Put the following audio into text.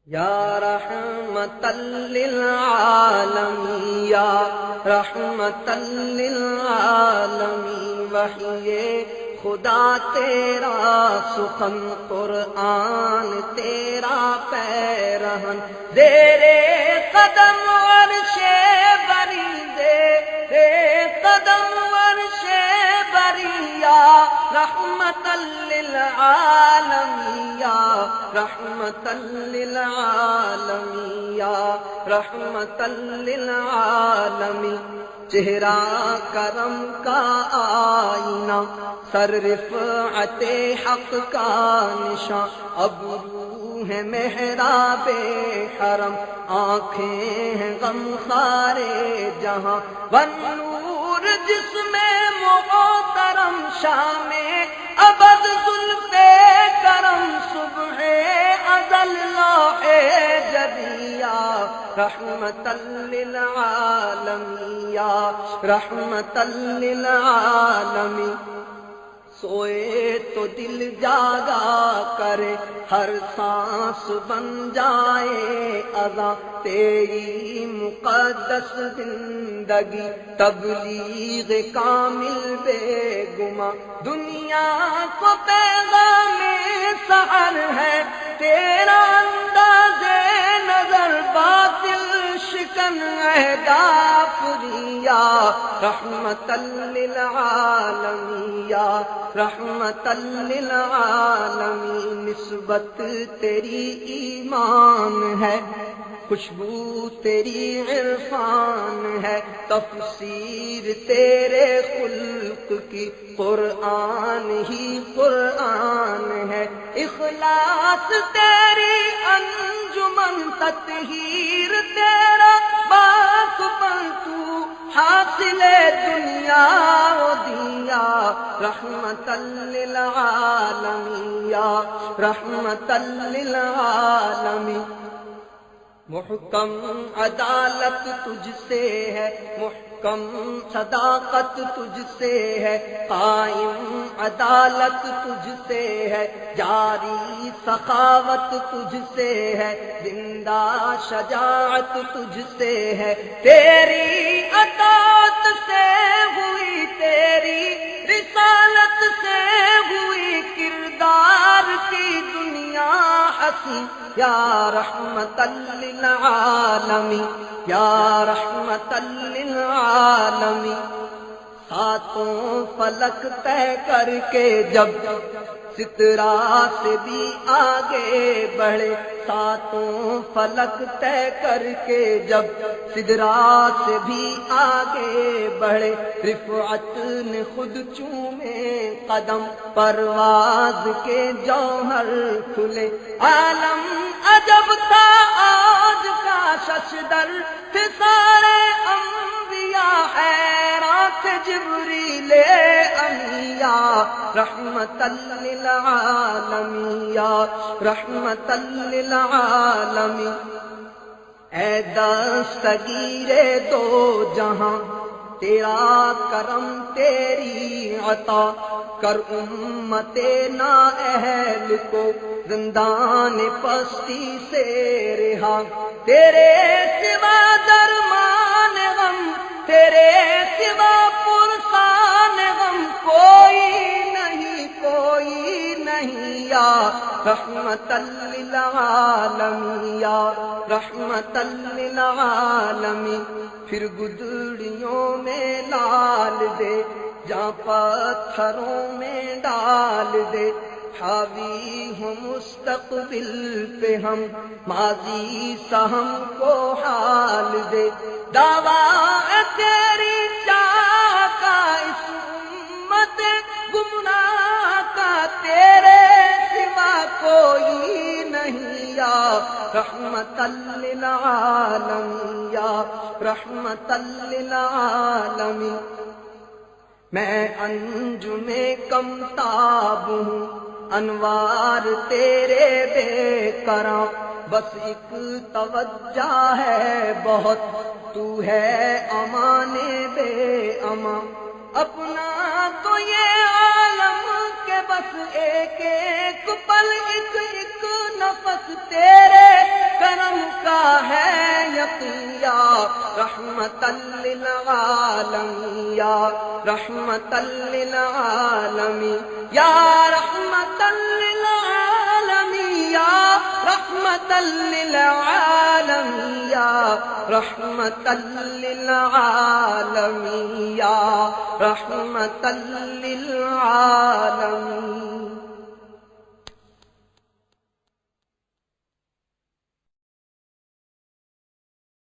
یا رحمت للعالمین یا رحمت للعالمین وحی خدا تیرا سخن قرآن تیرا پیرہن زیر قدم عرش بری زیر قدم عرش بری یا رحمت للعالمین یا رحمت للعالمین یا رحمت للعالمین چہرہ کرم کا آئینہ سر رفعت حق کا نشاں ابرو ہے محراب حرم آنکھیں ہیں غم خارے جہاں والنور جس میں محترم شام ابد زلف کرم صبح ازل لوح جدیا رحمت للعالمین یا رحمت للعالمین سوئے تو دل جاگا کرے ہر سانس بن جائے اذاں تیری مقدس زندگی تبلیغ کامل بے گما دنیا کو پیغام سحر ہے تیرا انداز نظر باطل شکن اہداف ریا رحمت للعالمین یا رحمت للعالمین نسبت تیری ایمان ہے خوشبو تیری عرفان ہے تفسیر تیرے خلق کی قرآن ہی قرآن ہے اخلاص تیری انجمن تطہیر تیرا باق پنتو حاصل دنیا و دیا رحمت للعالمین یا رحمت للعالمین محکم عدالت تجھ سے ہے محکم صداقت تجھ سے ہے قائم عدالت تجھ سے ہے جاری سخاوت تجھ سے ہے زندہ شجاعت تجھ سے ہے تیری اطاعت سے ہوئی تیری رسالت سے ہوئی کردار کی دنیا حسین یا رحمت للعالمین یا رحمت للعالمین ساتوں فلک طے کر کے جب سترا سے بھی آگے بڑھے ساتوں فلک طے کر کے جب سدرا سے بھی آگے بڑھے رفعت نے خود چومے قدم پرواز کے جوہر کھلے عالم عجب تھا آج کا ششدر تھے سارے انبیاء حیران تھے جبریل انبیاء رحمت للعالمین یا رحمت للعالمین اے دستگیر دو جہاں تیرا کرم تیری عطا کر امت نااہل کو زندان پستی سے رہا تیرے سوا درمان غم تیرے سوا پرسان غم کوئی نہیں یا رحمت للعالمین یا رحمت للعالمین پھر گدڑیوں میں ڈال دے جہاں پتھروں میں ڈال دے حاوی ہوں مستقبل پہ ہم ماضی سا ہم کو حال دے دعویٰ تیری چاہ کا اس امت گمراہ کا تیرے سوا کوئی نہیں یا رحمت للعالمین یا رحمت للعالمین میں انجم کم تاب ہوں انوار تیرے بے کراں بس ایک توجہ ہے بہت تو ہے امان بے امان اپنا تو یہ عالم کے بس ایک ایک پل ایک ایک نفس تیرے رحمة للعالمين يا رحمة للعالمين يا رحمة للعالمين يا رحمة للعالمين يا رحمة للعالمين يا رحمة للعالمين